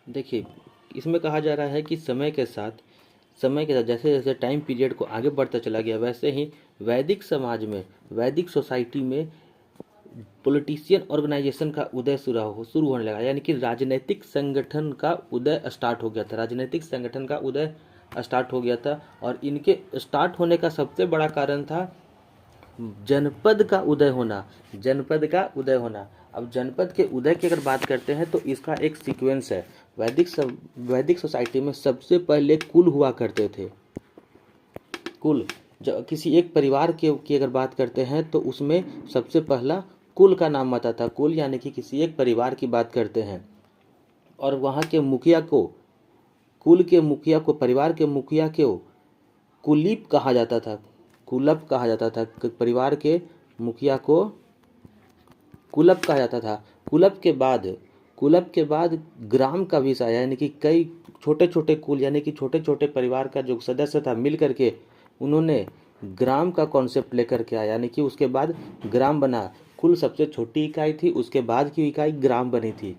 देखिए, इसमें कहा जा रहा है कि समय के साथ जैसे जैसे टाइम पीरियड को आगे बढ़ता चला गया, वैसे ही वैदिक समाज में, वैदिक सोसाइटी में पॉलिटिशियन ऑर्गेनाइजेशन का उदय शुरू होने लगा, यानी कि राजनीतिक संगठन का उदय स्टार्ट हो गया था। राजनीतिक संगठन का उदय स्टार्ट हो गया था और इनके स्टार्ट होने का सबसे बड़ा कारण था जनपद का उदय होना। जनपद का उदय होना। अब जनपद के उदय की अगर बात करते हैं तो इसका एक सीक्वेंस है। वैदिक सोसाइटी में सबसे पहले कुल हुआ करते थे। कुल, जब किसी एक परिवार की अगर बात करते हैं तो उसमें सबसे पहला कुल का नाम आता था। कुल यानी कि किसी एक परिवार की बात करते हैं और वहाँ के मुखिया को, कुल के मुखिया को, परिवार के मुखिया को कुलीप कहा जाता था। कुलप कहा जाता था। परिवार के मुखिया को कुलप कहा जाता था। कुलप के बाद ग्राम का विषय आया, यानी कि कई छोटे छोटे कुल, यानी कि छोटे छोटे परिवार का जो सदस्य था मिल करके उन्होंने ग्राम का कॉन्सेप्ट लेकर के आया, यानी कि उसके बाद ग्राम बना। कुल सबसे छोटी इकाई थी, उसके बाद की इकाई ग्राम बनी थी।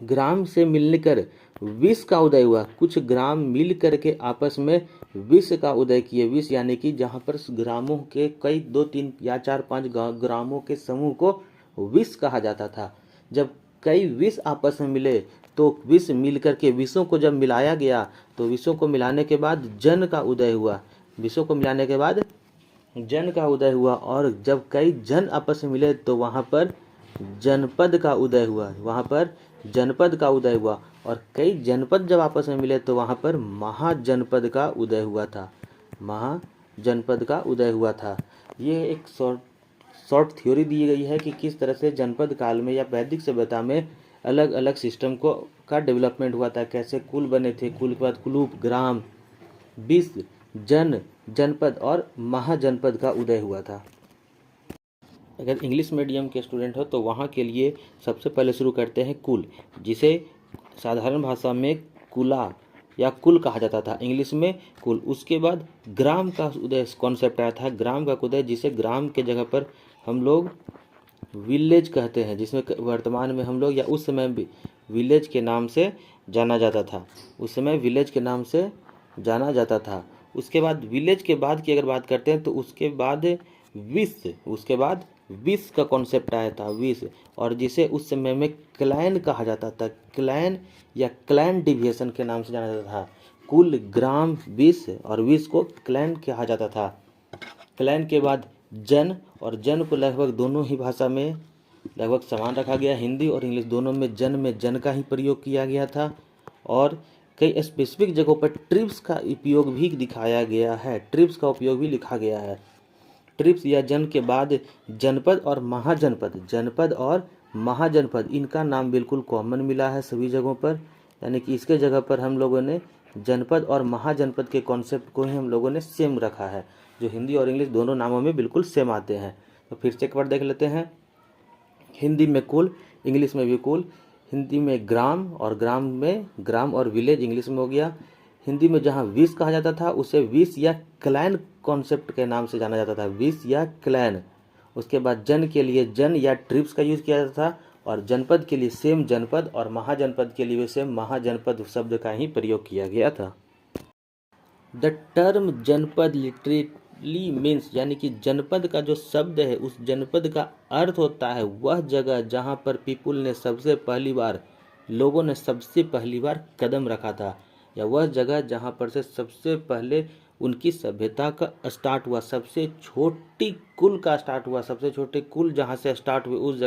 ग्राम से मिलकर विश्व का उदय हुआ। कुछ ग्राम मिल करके आपस में विश्व का उदय किए। विश्व यानी कि जहाँ पर ग्रामों के कई 2 3 या 4 5 ग्रामों के समूह को विश्व कहा जाता था। जब कई विश्व आपस में मिले तो विश्व मिल करके विश्वों को जब मिलाया गया तो विश्वों को मिलाने के बाद जन का उदय हुआ। विश्वों को मिलाने के बाद जन का उदय हुआ और जब कई जन आपस में मिले तो वहाँ पर जनपद का उदय हुआ। वहाँ पर जनपद का उदय हुआ और कई जनपद जब आपस में मिले तो वहाँ पर महाजनपद का उदय हुआ था। महाजनपद का उदय हुआ था। ये एक शॉर्ट थ्योरी दी गई है कि किस तरह से जनपद काल में या वैदिक सभ्यता में अलग अलग सिस्टम का डेवलपमेंट हुआ था। कैसे कुल बने थे, कुल के बाद कुलूप, ग्राम, विश्व, जनपद और महाजनपद का उदय हुआ था। अगर इंग्लिश मीडियम के स्टूडेंट हो तो वहाँ के लिए सबसे पहले शुरू करते हैं कुल, जिसे साधारण भाषा में कुला या कुल कहा जाता था, इंग्लिश में कुल। उसके बाद ग्राम का उदय कॉन्सेप्ट आया था। ग्राम का उदय, जिसे ग्राम के जगह पर हम लोग विलेज कहते हैं, जिसमें वर्तमान में हम लोग या उस समय विलेज के नाम से जाना जाता था। उस समय विलेज के नाम से जाना जाता था। उसके बाद विलेज के बाद की अगर बात करते हैं तो उसके बाद विश्व का कॉन्सेप्ट आया था, विश्व, और जिसे उस समय में क्लैन कहा जाता था। क्लैन या क्लैन डिविएशन के नाम से जाना जाता था। कुल, ग्राम, विश्व और विश्व को क्लैन कहा जाता था। क्लैन के बाद जन, और जन को लगभग दोनों ही भाषा में लगभग समान रखा गया। हिंदी और इंग्लिश दोनों में जन का ही प्रयोग किया गया था और कई स्पेसिफिक जगहों पर ट्रिब्स का उपयोग भी दिखाया गया है। ट्रिब्स का उपयोग भी लिखा गया है। ट्रिब्स या जन के बाद जनपद और महाजनपद, इनका नाम बिल्कुल कॉमन मिला है सभी जगहों पर, यानी कि इसके जगह पर हम लोगों ने जनपद और महाजनपद के कॉन्सेप्ट को ही हम लोगों ने सेम रखा है, जो हिंदी और इंग्लिश दोनों नामों में बिल्कुल सेम आते हैं। तो फिर से एक बार देख लेते हैं। हिंदी में कुल, इंग्लिश में भी कुल। हिंदी में ग्राम, और ग्राम और विलेज इंग्लिश में हो गया। हिंदी में जहाँ विश कहा जाता था उसे विश या क्लैन कॉन्सेप्ट के नाम से जाना जाता था, विश या क्लैन। उसके बाद जन के लिए जन या ट्रिब्स का यूज़ किया जाता था और जनपद के लिए सेम जनपद और महाजनपद के लिए सेम महाजनपद शब्द का ही प्रयोग किया गया था। द टर्म जनपद लिटरली मीन्स, यानी कि जनपद का जो शब्द है उस जनपद का अर्थ होता है वह जगह जहाँ पर लोगों ने सबसे पहली बार कदम रखा था, या वह जगह जहाँ पर से सबसे पहले उनकी सभ्यता का स्टार्ट हुआ, सबसे छोटी कुल का स्टार्ट हुआ। सबसे छोटे कुल जहाँ से स्टार्ट हुए उस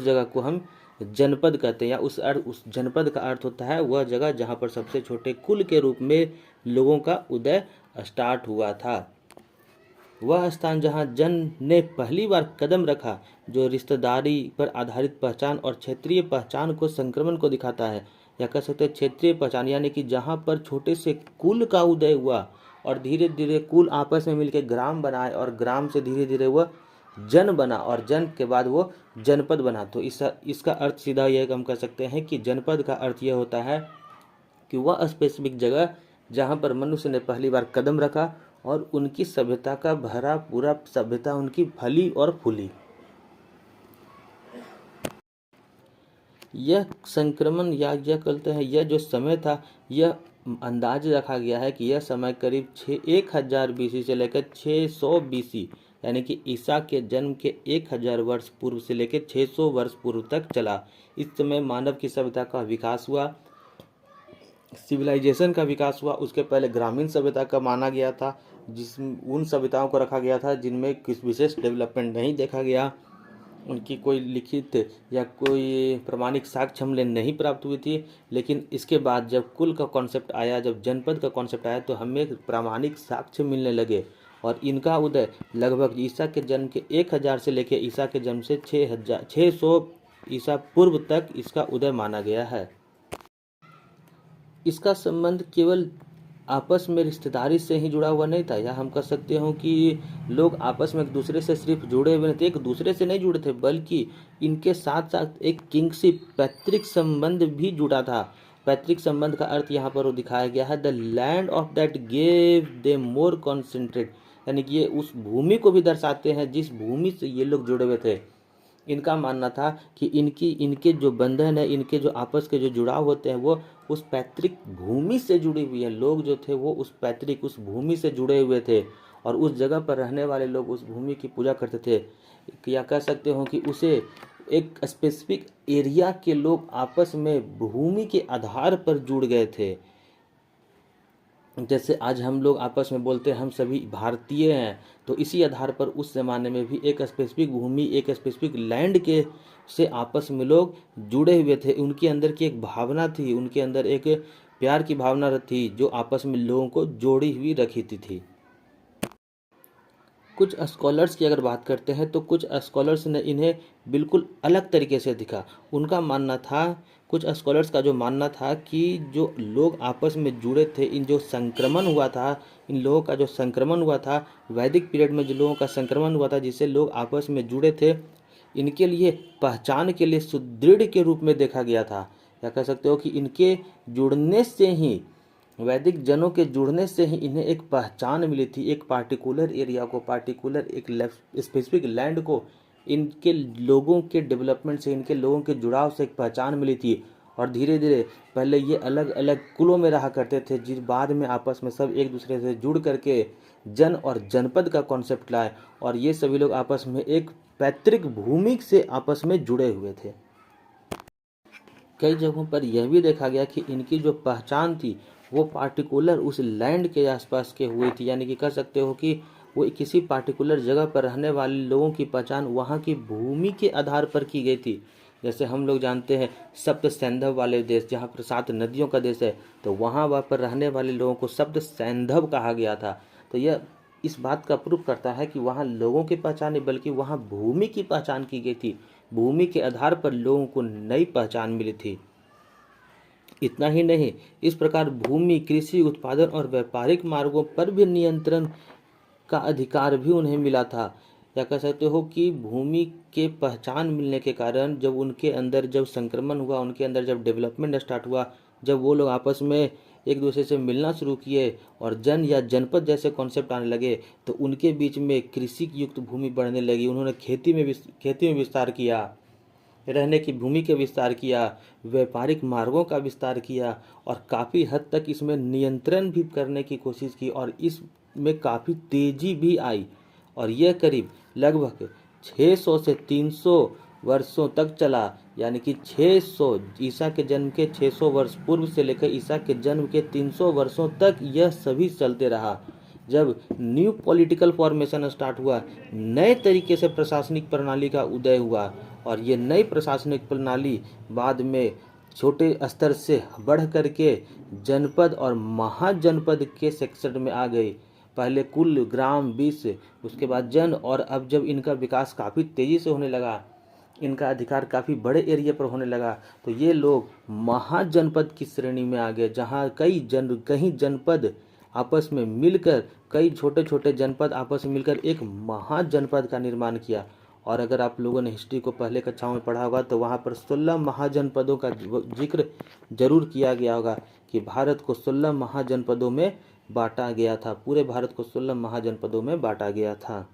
जगह को हम जनपद कहते हैं, या उस जनपद का अर्थ होता है वह जगह जहाँ पर सबसे छोटे कुल के रूप में लोगों का उदय स्टार्ट हुआ था। वह स्थान जहाँ जन ने पहली बार कदम रखा, जो रिश्तेदारी पर आधारित पहचान और क्षेत्रीय पहचान को संक्रमण को दिखाता है, या कह सकते हैं क्षेत्रीय पहचान, यानी कि जहाँ पर छोटे से कुल का उदय हुआ और धीरे धीरे कुल आपस में मिलकर ग्राम बनाए और ग्राम से धीरे धीरे वह जन बना और जन के बाद वो जनपद बना। तो इसका अर्थ सीधा यह हम कह सकते हैं कि जनपद का अर्थ यह होता है कि वह स्पेसिफिक जगह जहाँ पर मनुष्य ने पहली बार कदम रखा और उनकी सभ्यता का भरा पूरा सभ्यता उनकी फली और फूली। यह संक्रमण या यह कहते हैं यह जो समय था, यह अंदाज रखा गया है कि यह समय करीब 1000 BC से लेकर 600 BC यानी कि ईसा के जन्म के 1000 वर्ष पूर्व से लेकर 600 वर्ष पूर्व तक चला। इस समय मानव की सभ्यता का विकास हुआ, सिविलाइजेशन का विकास हुआ। उसके पहले ग्रामीण सभ्यता का माना गया था, जिस उन सभ्यताओं को रखा गया था जिनमें किस विशेष डेवलपमेंट नहीं देखा गया, उनकी कोई लिखित या कोई प्रमाणिक साक्ष्य हमने नहीं प्राप्त हुई थी। लेकिन इसके बाद जब कुल का कॉन्सेप्ट आया, जब जनपद का कॉन्सेप्ट आया, तो हमें प्रामाणिक साक्ष्य मिलने लगे और इनका उदय लगभग ईसा के जन्म के 1000 से लेकर ईसा के जन्म से 600 ईसा पूर्व तक इसका उदय माना गया है। इसका संबंध केवल आपस में रिश्तेदारी से ही जुड़ा हुआ नहीं था, या हम कह सकते हो कि लोग आपस में एक दूसरे से सिर्फ जुड़े हुए नहीं थे, एक दूसरे से नहीं जुड़े थे, बल्कि इनके साथ साथ एक किंगशिप पैतृक संबंध भी जुड़ा था। पैतृक संबंध का अर्थ यहाँ पर वो दिखाया गया है, the land of that gave they more concentrate, यानी कि ये उस भूमि को भी दर्शाते हैं जिस भूमि से ये लोग जुड़े हुए थे। इनका मानना था कि इनके जो बंधन है, इनके जो आपस के जो जुड़ाव होते हैं, वो उस पैतृक भूमि से जुड़ी हुई है। लोग जो थे वो उस पैतृक उस भूमि से जुड़े हुए थे और उस जगह पर रहने वाले लोग उस भूमि की पूजा करते थे, या कह सकते हो कि उसे एक स्पेसिफिक एरिया के लोग आपस में भूमि के आधार पर जुड़ गए थे। जैसे आज हम लोग आपस में बोलते हैं हम सभी भारतीय हैं, तो इसी आधार पर उस ज़माने में भी एक स्पेसिफिक भूमि, एक स्पेसिफिक लैंड के से आपस में लोग जुड़े हुए थे। उनके अंदर की एक भावना थी, उनके अंदर एक प्यार की भावना थी जो आपस में लोगों को जोड़ी हुई रखी थी। कुछ स्कॉलर्स की अगर बात करते हैं तो कुछ स्कॉलर्स ने इन्हें बिल्कुल अलग तरीके से दिखा। उनका मानना था, कुछ स्कॉलर्स का जो मानना था कि जो लोग आपस में जुड़े थे, इन जो संक्रमण हुआ था, इन लोगों का जो संक्रमण हुआ था वैदिक पीरियड में, जो लोगों का संक्रमण हुआ था जिससे लोग आपस में जुड़े थे, इनके लिए पहचान के लिए सुदृढ़ के रूप में देखा गया था। या कह सकते हो कि इनके जुड़ने से ही, वैदिक जनों के जुड़ने से ही इन्हें एक पहचान मिली थी, एक पार्टिकुलर एरिया को, पार्टिकुलर एक स्पेसिफिक लैंड को इनके लोगों के डेवलपमेंट से, इनके लोगों के जुड़ाव से एक पहचान मिली थी। और धीरे धीरे पहले ये अलग अलग कुलों में रहा करते थे, जिस बाद में आपस में सब एक दूसरे से जुड़ करके जन और जनपद का कॉन्सेप्ट लाए, और ये सभी लोग आपस में एक पैतृक भूमि से आपस में जुड़े हुए थे। कई जगहों पर यह भी देखा गया कि इनकी जो पहचान थी वो पार्टिकुलर उस लैंड के आसपास के हुई थी, यानी कि कह सकते हो कि वो किसी पार्टिकुलर जगह पर रहने वाले लोगों की पहचान वहाँ की भूमि के आधार पर की गई थी। जैसे हम लोग जानते हैं सप्त सैंधव वाले देश, जहाँ पर 7 नदियों का देश है, तो वहाँ पर रहने वाले लोगों को सप्त सैंधव कहा गया था। तो यह इस बात का प्रूफ करता है कि वहाँ लोगों की पहचान नहीं बल्कि वहाँ भूमि की पहचान की गई थी। भूमि के आधार पर लोगों को नई पहचान मिली थी। इतना ही नहीं, इस प्रकार भूमि, कृषि उत्पादन और व्यापारिक मार्गों पर भी नियंत्रण का अधिकार भी उन्हें मिला था। या कह सकते हो कि भूमि के पहचान मिलने के कारण जब उनके अंदर जब संक्रमण हुआ, उनके अंदर जब डेवलपमेंट स्टार्ट हुआ, जब वो लोग आपस में एक दूसरे से मिलना शुरू किए और जन या जनपद जैसे कॉन्सेप्ट आने लगे, तो उनके बीच में कृषि युक्त भूमि बढ़ने लगी। उन्होंने खेती में विस्तार किया, रहने की भूमि का विस्तार किया, व्यापारिक मार्गों का विस्तार किया और काफ़ी हद तक इसमें नियंत्रण भी करने की कोशिश की और इसमें काफ़ी तेजी भी आई। और यह करीब लगभग 600 से 300 वर्षों तक चला, यानी कि 600 ईसा के जन्म के 600 वर्ष पूर्व से लेकर ईसा के जन्म के 300 वर्षों तक यह सभी चलते रहा। जब न्यू पॉलिटिकल फॉर्मेशन स्टार्ट हुआ, नए तरीके से प्रशासनिक प्रणाली का उदय हुआ, और ये नई प्रशासनिक प्रणाली बाद में छोटे स्तर से बढ़ करके जनपद और महाजनपद के सेक्शन में आ गई। पहले कुल ग्राम 20, उसके बाद जन, और अब जब इनका विकास काफ़ी तेज़ी से होने लगा, इनका अधिकार काफ़ी बड़े एरिया पर होने लगा, तो ये लोग महाजनपद की श्रेणी में आ गए, जहाँ कई जनपद आपस में मिलकर, कई छोटे छोटे जनपद आपस में मिलकर एक महाजनपद का निर्माण किया। और अगर आप लोगों ने हिस्ट्री को पहले कक्षाओं में पढ़ा होगा तो वहाँ पर 16 महाजनपदों का जिक्र जरूर किया गया होगा कि भारत को 16 महाजनपदों में बांटा गया था, पूरे भारत को 16 महाजनपदों में बांटा गया था।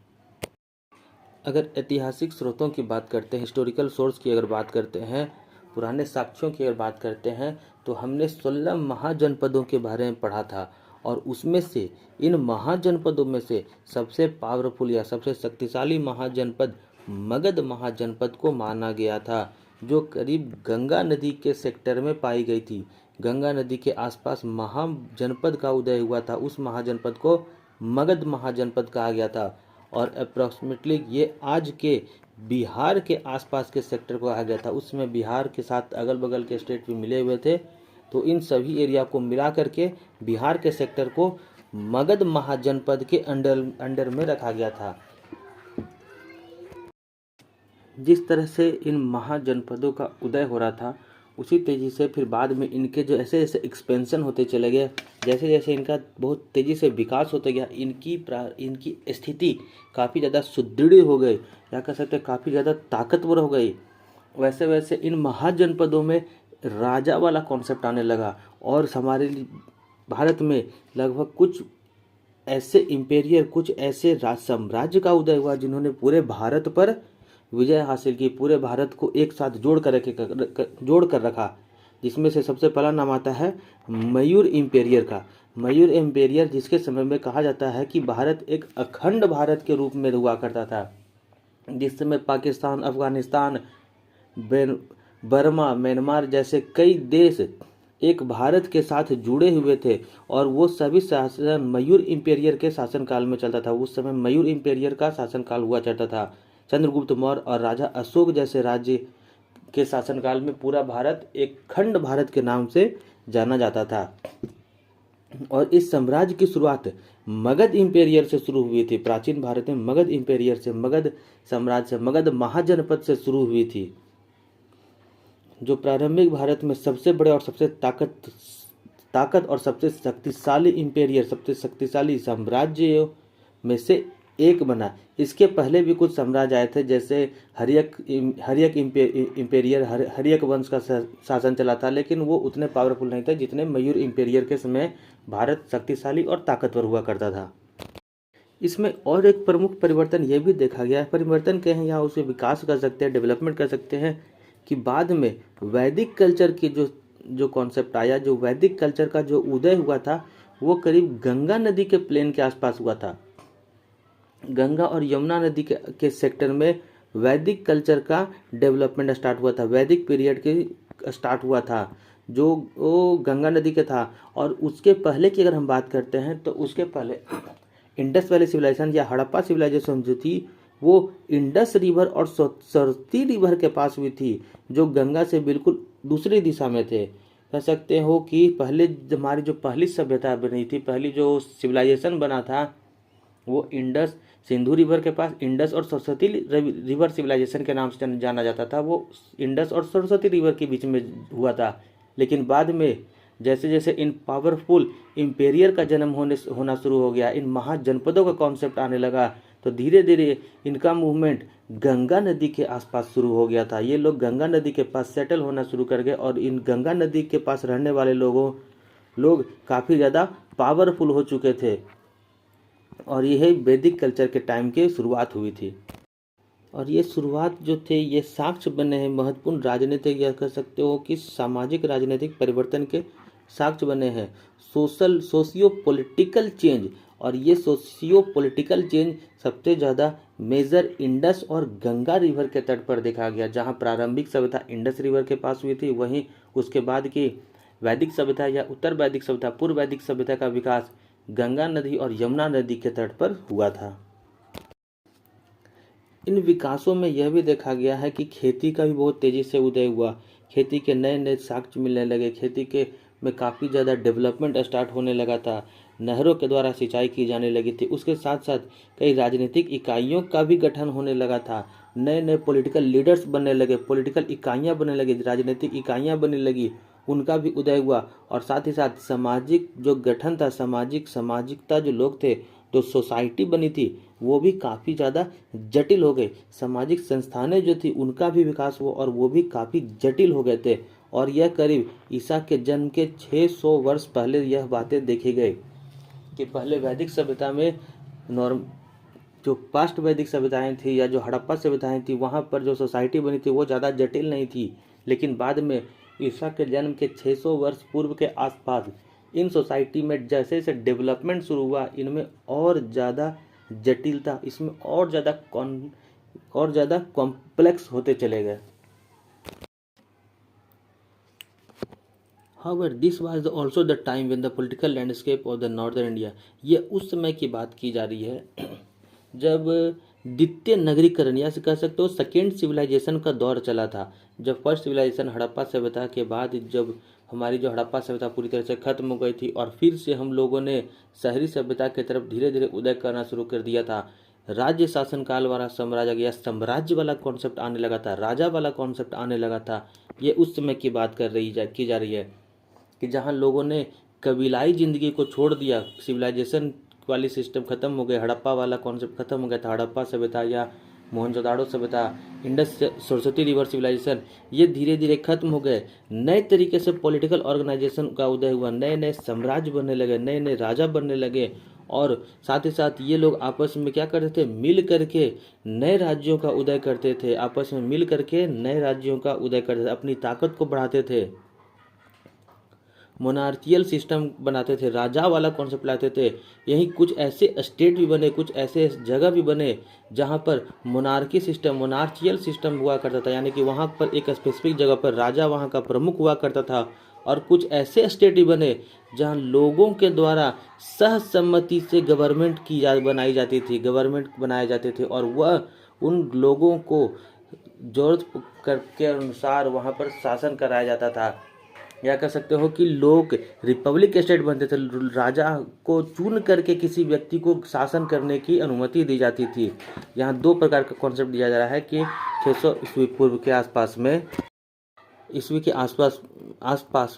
अगर ऐतिहासिक स्रोतों की बात करते हैं, हिस्टोरिकल सोर्स की अगर बात करते हैं, पुराने साक्ष्यों की अगर बात करते हैं तो हमने 16 महाजनपदों के बारे में पढ़ा था, और उसमें से इन महाजनपदों में से सबसे पावरफुल या सबसे शक्तिशाली महाजनपद मगध महाजनपद को माना गया था, जो करीब गंगा नदी के सेक्टर में पाई गई थी। गंगा नदी के आसपास महाजनपद का उदय हुआ था, उस महाजनपद को मगध महाजनपद कहा गया था। और अप्रॉक्सीमेटली ये आज के बिहार के आसपास के सेक्टर को कहा गया था। उसमें बिहार के साथ अगल बगल के स्टेट भी मिले हुए थे, तो इन सभी एरिया को मिला करके बिहार के सेक्टर को मगध महाजनपद के अंडर में रखा गया था। जिस तरह से इन महाजनपदों का उदय हो रहा था, उसी तेज़ी से फिर बाद में इनके जो ऐसे जैसे एक्सपेंशन होते चले गए, जैसे जैसे इनका बहुत तेज़ी से विकास होता गया, इनकी स्थिति काफ़ी ज़्यादा सुदृढ़ हो गई, या कह सकते हैं काफ़ी ज़्यादा ताकतवर हो गई। वैसे वैसे इन महाजनपदों में राजा वाला कॉन्सेप्ट आने लगा, और हमारे भारत में लगभग कुछ ऐसे इम्पेरियर, कुछ ऐसे साम्राज्य का उदय हुआ जिन्होंने पूरे भारत पर विजय हासिल की, पूरे भारत को एक साथ जोड़ कर रखा। जिसमें से सबसे पहला नाम आता है मयूर इम्पेरियर का। मयूर इम्पेरियर, जिसके समय में कहा जाता है कि भारत एक अखंड भारत के रूप में हुआ करता था, जिस समय पाकिस्तान, अफगानिस्तान, बर्मा, म्यांमार जैसे कई देश एक भारत के साथ जुड़े हुए थे, और वो सभी शासन मयूर इम्पेरियर के शासनकाल में चलता था। उस समय मयूर इम्पेरियर का शासनकाल हुआ करता था। चंद्रगुप्त मौर्य और राजा अशोक जैसे राज्य के शासनकाल में पूरा भारत एक खंड भारत के नाम से जाना जाता था। और इस साम्राज्य की शुरुआत मगध इम्पेरियर से शुरू हुई थी। प्राचीन भारत में मगध इम्पेरियर से, मगध साम्राज्य से, मगध महाजनपद से शुरू हुई थी, जो प्रारंभिक भारत में सबसे बड़े और सबसे ताकत और सबसे शक्तिशाली इम्पेरियर, सबसे शक्तिशाली साम्राज्य में से एक बना। इसके पहले भी कुछ साम्राज्य आए थे, जैसे हर्यक इम्पेरियर, हर्यक वंश का शासन चला था, लेकिन वो उतने पावरफुल नहीं थे जितने मयूर इम्पेरियर के समय भारत शक्तिशाली और ताकतवर हुआ करता था। इसमें और एक प्रमुख परिवर्तन ये भी देखा गया है, परिवर्तन कहें या उसे विकास कर सकते हैं, डेवलपमेंट कर सकते हैं, कि बाद में वैदिक कल्चर की जो कॉन्सेप्ट आया, जो वैदिक कल्चर का जो उदय हुआ था, वो करीब गंगा नदी के प्लेन के आसपास हुआ था। गंगा और यमुना नदी के सेक्टर में वैदिक कल्चर का डेवलपमेंट स्टार्ट हुआ था, वैदिक पीरियड के स्टार्ट हुआ था, जो वो गंगा नदी के था। और उसके पहले की अगर हम बात करते हैं तो उसके पहले इंडस वैली सिविलाइजेशन या हड़प्पा सिविलाइजेशन जो थी, वो इंडस रिवर और सरस्वती रिवर के पास हुई थी, जो गंगा से बिल्कुल दूसरी दिशा में थे। कह सकते हो कि पहले हमारी जो पहली सभ्यता बनी थी, पहली जो सिविलाइजेशन बना था, वो इंडस सिंधु रिवर के पास इंडस और सरस्वती रिवर सिविलाइजेशन के नाम से जाना जाता था। वो इंडस और सरस्वती रिवर के बीच में हुआ था। लेकिन बाद में जैसे जैसे इन पावरफुल इम्पेरियर का जन्म होना शुरू हो गया, इन महाजनपदों का कॉन्सेप्ट आने लगा, तो धीरे धीरे इनका मूवमेंट गंगा नदी के आसपास शुरू हो गया था। ये लोग गंगा नदी के पास सेटल होना शुरू कर गए, और इन गंगा नदी के पास रहने वाले लोग काफ़ी ज़्यादा पावरफुल हो चुके थे, और यही वैदिक कल्चर के टाइम की शुरुआत हुई थी। और ये शुरुआत जो थे, ये साक्ष्य बने हैं महत्वपूर्ण राजनीतिक, या कह सकते हो कि सामाजिक राजनीतिक परिवर्तन के साक्ष्य बने हैं। सोशियो पॉलिटिकल चेंज, और ये सोशियो पॉलिटिकल चेंज सबसे ज़्यादा मेजर इंडस और गंगा रिवर के तट पर देखा गया। जहाँ प्रारंभिक सभ्यता इंडस रिवर के पास हुई थी, वहीं उसके बाद की वैदिक सभ्यता या उत्तर वैदिक सभ्यता, पूर्व वैदिक सभ्यता का विकास गंगा नदी और यमुना नदी के तट पर हुआ था। इन विकासों में यह भी देखा गया है कि खेती का भी बहुत तेज़ी से उदय हुआ। खेती के नए नए साक्ष्य मिलने लगे, खेती के में काफ़ी ज़्यादा डेवलपमेंट स्टार्ट होने लगा था, नहरों के द्वारा सिंचाई की जाने लगी थी। उसके साथ साथ कई राजनीतिक इकाइयों का भी गठन होने लगा था, नए नए पॉलिटिकल लीडर्स बनने लगे, पॉलिटिकल इकाइयाँ बनने लगी, राजनीतिक इकाइयाँ बनने लगी, उनका भी उदय हुआ। और साथ ही साथ सामाजिक जो गठन था, सामाजिकता जो लोग थे, जो सोसाइटी बनी थी, वो भी काफ़ी ज़्यादा जटिल हो गई। सामाजिक संस्थानें जो थी, उनका भी विकास हुआ, और वो भी काफ़ी जटिल हो गए थे। और यह करीब ईसा के जन्म के 600 वर्ष पहले यह बातें देखी गई कि पहले वैदिक सभ्यता में जो पास्ट वैदिक सभ्यताएं थी या जो हड़प्पा सभ्यताएं थी, वहाँ पर जो सोसाइटी बनी थी वो ज़्यादा जटिल नहीं थी, लेकिन बाद में ईसा के जन्म के 600 वर्ष पूर्व के आसपास इन सोसाइटी में जैसे जैसे डेवलपमेंट शुरू हुआ, इनमें और ज़्यादा जटिलता, इसमें और ज़्यादा कॉम्प्लेक्स होते चले गए। However, this was also the time when the political landscape of the northern India, ये उस समय की बात की जा रही है जब द्वितीय नगरीकरण या कह सकते हो सेकेंड सिविलाइजेशन का दौर चला था। जब फर्स्ट सिविलाइजेशन हड़प्पा सभ्यता के बाद जब हमारी जो हड़प्पा सभ्यता पूरी तरह से खत्म हो गई थी और फिर से हम लोगों ने शहरी सभ्यता की तरफ धीरे धीरे उदय करना शुरू कर दिया था, राज्य शासन काल वाला साम्राज्य या साम्राज्य वाला कॉन्सेप्ट आने लगा था, राजा वाला कॉन्सेप्ट आने लगा था। ये उस समय की बात की जा रही है कि जहाँ लोगों ने कबीलाई ज़िंदगी को छोड़ दिया, सिविलाइजेशन वाली सिस्टम खत्म हो गए, हड़प्पा वाला कॉन्सेप्ट खत्म हो गया था। हड़प्पा सभ्यता या मोहनजोदाड़ो सभ्यता, इंडस सरस्वती रिवर सिविलाइजेशन, ये धीरे धीरे खत्म हो गए। नए तरीके से पॉलिटिकल ऑर्गेनाइजेशन का उदय हुआ, नए नए साम्राज्य बनने लगे, नए नए राजा बनने लगे और साथ ही साथ ये लोग आपस में क्या करते थे, मिल करके नए राज्यों का उदय करते थे, आपस में मिल करके नए राज्यों का उदय करते थे, अपनी ताकत को बढ़ाते थे, मोनार्कियल सिस्टम बनाते थे, राजा वाला कॉन्सेप्ट लाते थे। यहीं कुछ ऐसे स्टेट भी बने, कुछ ऐसे जगह भी बने जहाँ पर मोनार्कियल सिस्टम हुआ करता था, यानी कि वहाँ पर एक स्पेसिफिक जगह पर राजा वहाँ का प्रमुख हुआ करता था। और कुछ ऐसे स्टेट भी बने जहाँ लोगों के द्वारा सहसम्मति से बनाई जाती थी, गवर्नमेंट बनाए जाते थे और वह उन लोगों को जरूरत के अनुसार वहाँ पर शासन कराया जाता था। या कह सकते हो कि लोग रिपब्लिक स्टेट बनते थे, राजा को चुन करके किसी व्यक्ति को शासन करने की अनुमति दी जाती थी। यहाँ दो प्रकार का कॉन्सेप्ट दिया जा रहा है कि 600 ईस्वी पूर्व के आसपास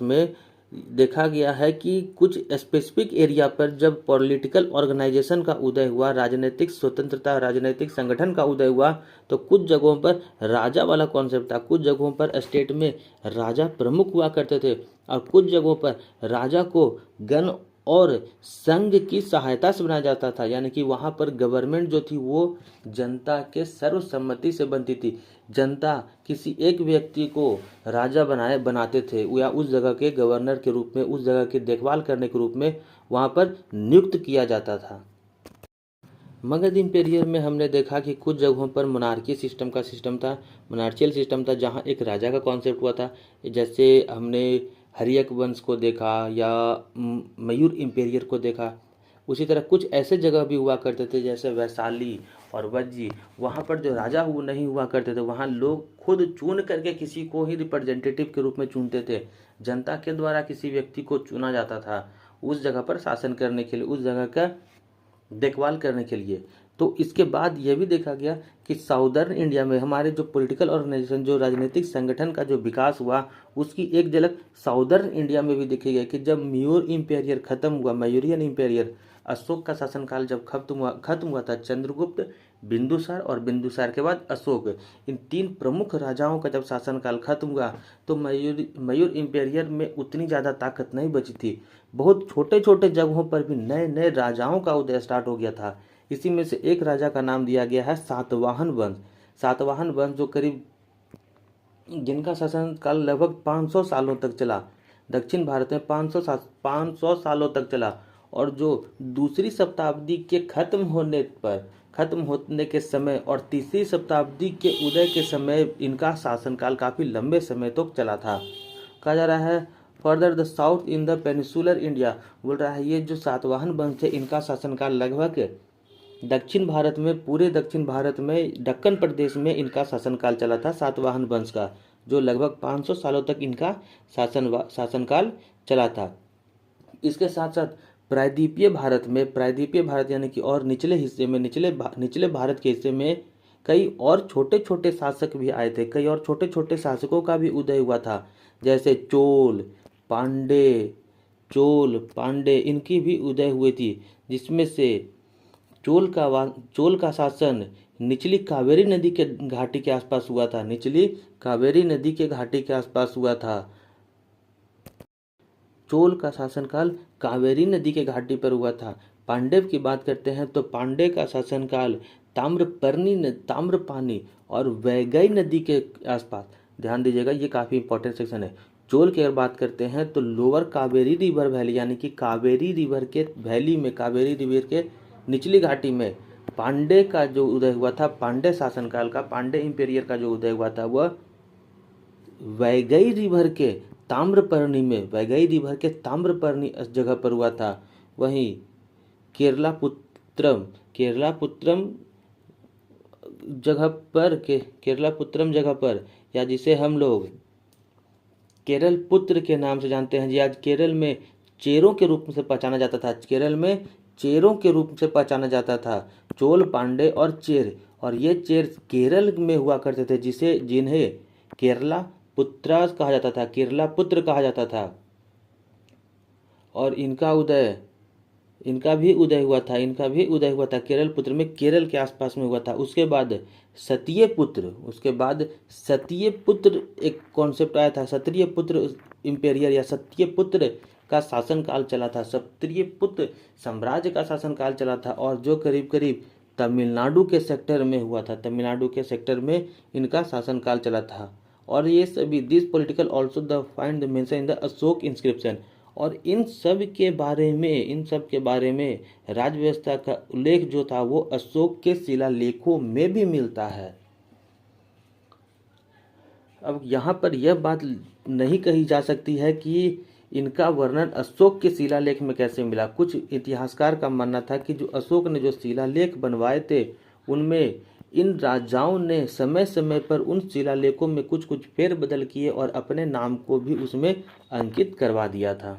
में देखा गया है कि कुछ स्पेसिफिक एरिया पर जब पॉलिटिकल ऑर्गेनाइजेशन का उदय हुआ, राजनीतिक स्वतंत्रता, राजनीतिक संगठन का उदय हुआ, तो कुछ जगहों पर राजा वाला कॉन्सेप्ट था, कुछ जगहों पर स्टेट में राजा प्रमुख हुआ करते थे और कुछ जगहों पर राजा को गण और संघ की सहायता से बनाया जाता था, यानी कि वहाँ पर गवर्नमेंट जो थी वो जनता के सर्वसम्मति से बनती थी। जनता किसी एक व्यक्ति को राजा बनाते थे या उस जगह के गवर्नर के रूप में, उस जगह की देखभाल करने के रूप में वहाँ पर नियुक्त किया जाता था। मगध इंपेरियर में हमने देखा कि कुछ जगहों पर मोनार्की सिस्टम था, मोनार्चियल सिस्टम था, जहाँ एक राजा का कॉन्सेप्ट हुआ था। जैसे हमने हर्यक वंश को देखा या मयूर इंपेरियर को देखा, उसी तरह कुछ ऐसे जगह भी हुआ करते थे जैसे वैशाली और वज्जी। वहाँ पर जो राजा नहीं हुआ करते थे, वहाँ लोग खुद चुन करके किसी को ही रिप्रेजेंटेटिव के रूप में चुनते थे, जनता के द्वारा किसी व्यक्ति को चुना जाता था उस जगह पर शासन करने के लिए, उस जगह का देखभाल करने के लिए। तो इसके बाद यह भी देखा गया कि साउदर्न इंडिया में हमारे जो पॉलिटिकल ऑर्गेनाइजेशन, जो राजनीतिक संगठन का जो विकास हुआ, उसकी एक झलक साउदर्न इंडिया में भी देखी गई कि जब मयूर इंपेरियर खत्म हुआ, मयूरियन इंपेरियर, अशोक का शासनकाल जब खत्म हुआ था, चंद्रगुप्त, बिंदुसार और बिंदुसार के बाद अशोक, इन तीन प्रमुख राजाओं का जब शासनकाल खत्म हुआ तो मयूर इंपेरियर में उतनी ज़्यादा ताकत नहीं बची थी। बहुत छोटे छोटे जगहों पर भी नए नए राजाओं का उदय स्टार्ट हो गया था। इसी में से एक राजा का नाम दिया गया है सातवाहन वंश। सातवाहन वंश जो करीब जिनका शासनकाल लगभग 500 सालों तक चला, दक्षिण भारत में 500 सालों तक चला, और जो दूसरी शताब्दी के खत्म होने के समय और तीसरी शताब्दी के उदय के समय इनका शासनकाल काफ़ी लंबे समय तक चला था। कहा जा रहा है further the south in the peninsular India, बोल रहा है ये जो सातवाहन वंश है इनका शासनकाल लगभग दक्षिण भारत में, पूरे दक्षिण भारत में दक्कन प्रदेश में इनका शासनकाल चला था सातवाहन वंश का, जो लगभग 500 सालों तक इनका शासनकाल चला था। इसके साथ साथ प्रायद्वीपीय भारत यानी कि और निचले हिस्से में, निचले भारत के हिस्से में कई और छोटे छोटे शासक भी आए थे, कई और छोटे छोटे शासकों का भी उदय हुआ था, जैसे चोल पांडे इनकी भी उदय हुई थी, जिसमें से चोल का शासन निचली कावेरी नदी के घाटी के आसपास हुआ था, निचली कावेरी नदी के घाटी के आसपास हुआ था। चोल का शासनकाल कावेरी नदी के घाटी पर हुआ था। पांड्य की बात करते हैं तो पांड्य का शासनकाल ताम्रपानी और वैगई नदी के आसपास, ध्यान दीजिएगा, ये काफ़ी इंपॉर्टेंट सेक्शन है। चोल की अगर बात करते हैं तो लोअर कावेरी रिवर वैली यानी कि कावेरी रिवर के वैली में, कावेरी रिवर के निचली घाटी में पांडे का जो उदय हुआ था, पांडे शासनकाल का, पांडे इंपेरियर का जो उदय हुआ था वह वैगई रिवर के ताम्रपर्णी में, वैगई रिवर के ताम्रपर्णी इस जगह पर हुआ था। वहीं केरलापुत्रम जगह पर या जिसे हम लोग केरल पुत्र के नाम से जानते हैं जी, आज केरल में चेरों के रूप से पहचाना जाता था, केरल में चेरों के रूप से पहचाना जाता था, चोल, पांडे और चेर। और ये चेर केरल में हुआ करते थे, जिन्हें केरला पुत्र कहा जाता था, केरला पुत्र कहा जाता था। और इनका भी उदय हुआ था केरल पुत्र में, केरल के आसपास में हुआ था। उसके बाद सतीय पुत्र एक कॉन्सेप्ट आया था, क्षत्रिय पुत्र इंपेरियर या क्षत्रिय पुत्र का शासनकाल चला था, क्षत्रिय पुत्र साम्राज्य का शासनकाल चला था, और जो करीब करीब तमिलनाडु के सेक्टर में हुआ था, तमिलनाडु के सेक्टर में इनका शासनकाल चला था। और ये सभी this political also the find the mention in the Ashok inscription. और इन सब के बारे में राज व्यवस्था का उल्लेख जो था वो अशोक के शिलालेखों में भी मिलता है। अब यहाँ पर यह बात नहीं कही जा सकती है कि इनका वर्णन अशोक के शिलालेख में कैसे मिला। कुछ इतिहासकार का मानना था कि जो अशोक ने जो शिलालेख बनवाए थे उनमें इन राजाओं ने समय समय पर उन शिलालेखों में कुछ कुछ फेरबदल किए और अपने नाम को भी उसमें अंकित करवा दिया था।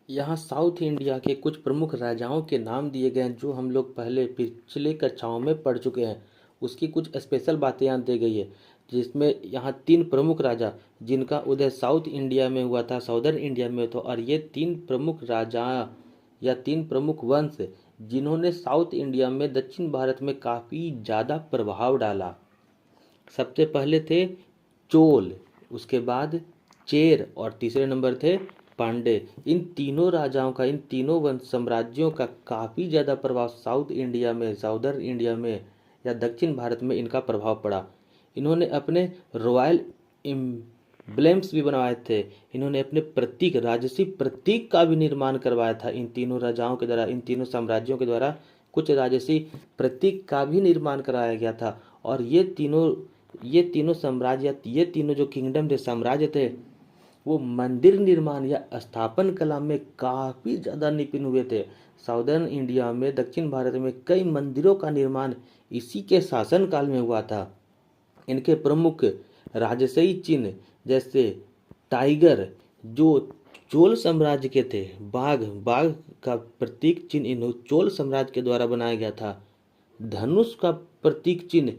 यहाँ साउथ इंडिया के कुछ प्रमुख राजाओं के नाम दिए गए हैं जो हम लोग पहले पिछले कक्षाओं में पढ़ चुके हैं। उसकी कुछ स्पेशल बातें यहाँ दी गई है, जिसमें यहाँ 3 प्रमुख राजा जिनका उदय साउथ इंडिया में हुआ था, साउदर्न इंडिया में था, और ये 3 प्रमुख राजा या 3 प्रमुख वंश जिन्होंने साउथ इंडिया में, दक्षिण भारत में काफ़ी ज़्यादा प्रभाव डाला। सबसे पहले थे चोल, उसके बाद चेर और तीसरे नंबर थे पांडे। इन तीनों राजाओं का, इन तीनों वंश साम्राज्यों का काफ़ी ज़्यादा प्रभाव साउथ इंडिया में, साउदर्न इंडिया में या दक्षिण भारत में इनका प्रभाव पड़ा। इन्होंने अपने रॉयल एम्ब्लेम्स भी बनवाए थे, इन्होंने अपने प्रतीक, राजसी प्रतीक का भी निर्माण करवाया था। इन तीनों राजाओं के द्वारा, इन तीनों साम्राज्यों के द्वारा कुछ राजसी प्रतीक का भी निर्माण कराया गया था। और ये तीनों साम्राज्य, ये तीनों जो किंगडम थे, साम्राज्य थे, वो मंदिर निर्माण या स्थापन कला में काफ़ी ज़्यादा निपुण हुए थे। साउदर्न इंडिया में, दक्षिण भारत में कई मंदिरों का निर्माण इसी के शासनकाल में हुआ था। इनके प्रमुख राजसी चिन्ह जैसे टाइगर जो चोल साम्राज्य के थे, बाघ का प्रतीक चिन्ह इन चोल साम्राज्य के द्वारा बनाया गया था। धनुष का प्रतीक चिन्ह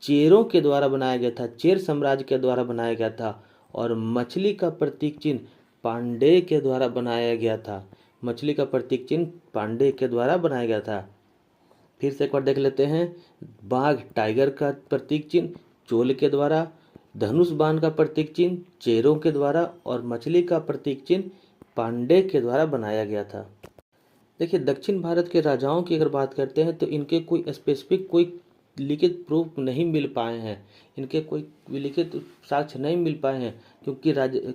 चेरों के द्वारा बनाया गया था, चेर साम्राज्य के द्वारा बनाया गया था। और मछली का प्रतीक चिन्ह पांडे के द्वारा बनाया गया था, मछली का प्रतीक चिन्ह पांडे के द्वारा बनाया गया था। फिर से एक बार देख लेते हैं, बाघ, टाइगर का प्रतीक चिन्ह चोल के द्वारा, धनुष बाण का प्रतीक चिन्ह चेरों के द्वारा, और मछली का प्रतीक चिन्ह पांडे के द्वारा बनाया गया था। देखिए, दक्षिण भारत के राजाओं की अगर बात करते हैं तो इनके कोई स्पेसिफिक, कोई लिखित प्रूफ नहीं मिल पाए हैं, इनके कोई लिखित साक्ष्य नहीं मिल पाए हैं, क्योंकि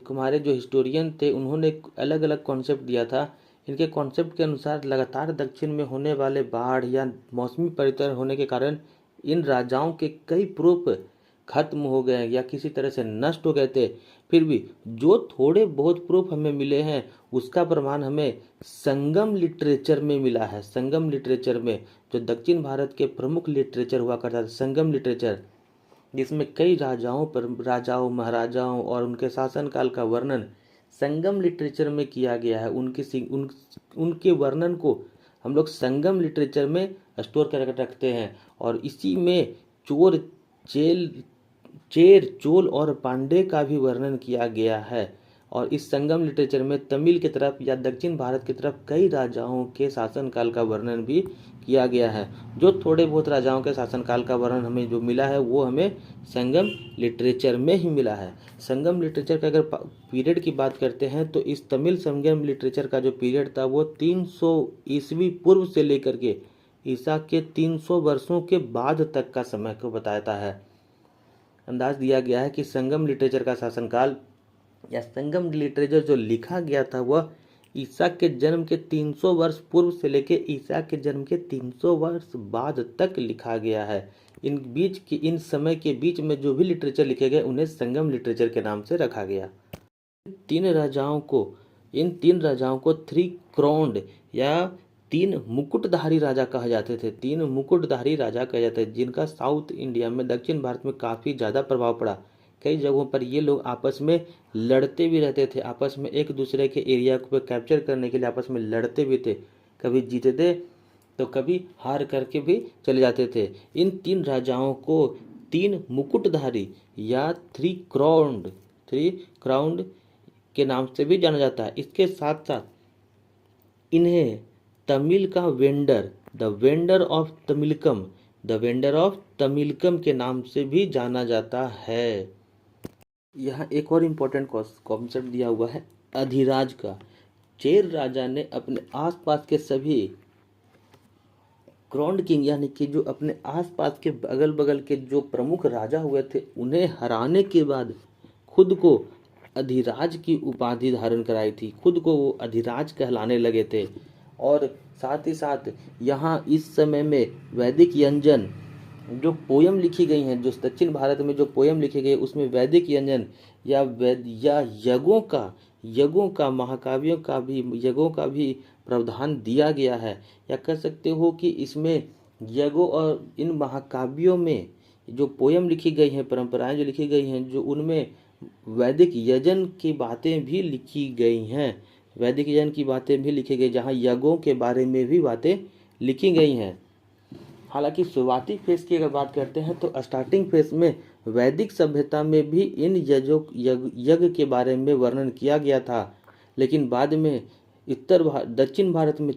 हमारे जो हिस्टोरियन थे उन्होंने अलग अलग कॉन्सेप्ट दिया था। इनके कॉन्सेप्ट के अनुसार लगातार दक्षिण में होने वाले बाढ़ या मौसमी परिवर्तन होने के कारण इन राजाओं के कई प्रूफ खत्म हो गए या किसी तरह से नष्ट हो गए थे। फिर भी जो थोड़े बहुत प्रूफ हमें मिले हैं उसका प्रमाण हमें संगम लिटरेचर में मिला है। संगम लिटरेचर में, जो दक्षिण भारत के प्रमुख लिटरेचर हुआ करता था, संगम लिटरेचर, जिसमें कई राजाओं महाराजाओं और उनके शासनकाल का वर्णन संगम लिटरेचर में किया गया है। उनके वर्णन को हम लोग संगम लिटरेचर में स्टोर कर रखते हैं, और इसी में चेर, चोल और पांडे का भी वर्णन किया गया है। और इस संगम लिटरेचर में तमिल की तरफ या दक्षिण भारत की तरफ कई राजाओं के शासनकाल का वर्णन भी किया गया है। जो थोड़े बहुत राजाओं के शासनकाल का वर्णन हमें जो मिला है वो हमें संगम लिटरेचर में ही मिला है। संगम लिटरेचर का अगर पीरियड की बात करते हैं तो इस तमिल संगम लिटरेचर का जो पीरियड था वो 300 ईस्वी पूर्व से लेकर के ईसा के 300 वर्षों के बाद तक का समय को बताता है। अंदाज दिया गया है कि संगम लिटरेचर का शासनकाल या संगम लिटरेचर जो लिखा गया था वह ईसा के जन्म के 300 वर्ष पूर्व से लेके ईसा के जन्म के 300 वर्ष बाद तक लिखा गया है। इन समय के बीच में जो भी लिटरेचर लिखे गए उन्हें संगम लिटरेचर के नाम से रखा गया। इन तीन राजाओं को थ्री क्राउन्ड या तीन मुकुटधारी राजा कहा जाते थे। तीन मुकुटधारी राजा कहे जाते थे जिनका साउथ इंडिया में, दक्षिण भारत में काफ़ी ज़्यादा प्रभाव पड़ा। कई जगहों पर ये लोग आपस में लड़ते भी रहते थे, आपस में एक दूसरे के एरिया को कैप्चर करने के लिए आपस में लड़ते भी थे। कभी जीते थे तो कभी हार करके भी चले जाते थे। इन तीन राजाओं को तीन मुकुटधारी या थ्री क्राउन्ड के नाम से भी जाना जाता है। इसके साथ साथ इन्हें तमिल का vendor, the vendor of Tamilakam के नाम से भी जाना जाता है। यहाँ एक और इम्पोर्टेंट कॉन्सेप्ट दिया हुआ है अधिराज का। चेर राजा ने अपने आसपास के सभी क्राउन्ड किंग यानी कि जो अपने आसपास के अगल बगल के जो प्रमुख राजा हुए थे उन्हें हराने के बाद खुद को अधिराज की उपाधि धारण कराई थी, खुद को वो अधिराज कहलाने लगे थे। और साथ ही साथ यहाँ इस समय में वैदिक यंजन जो पोयम लिखी गई हैं, जो दक्षिण भारत में जो पोयम लिखे गए उसमें वैदिक यंजन या यज्ञों का महाकाव्यों का भी यज्ञों का भी प्रावधान दिया गया है। या कह सकते हो कि इसमें यज्ञों और इन महाकाव्यों में जो पोयम लिखी गई हैं, परंपराएं जो लिखी गई हैं, जो उनमें वैदिक यजन की बातें भी लिखी गई हैं। वैदिक यजन की बातें भी लिखी गई जहाँ यज्ञों के बारे में भी बातें लिखी गई हैं। हालांकि शुरुआती फेज की अगर बात करते हैं तो स्टार्टिंग फेज में वैदिक सभ्यता में भी इन यज्ञ के बारे में वर्णन किया गया था, लेकिन बाद में दक्षिण भारत में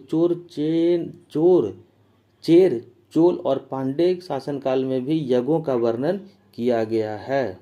चेर, चोल और पांडे शासनकाल में भी यज्ञों का वर्णन किया गया है।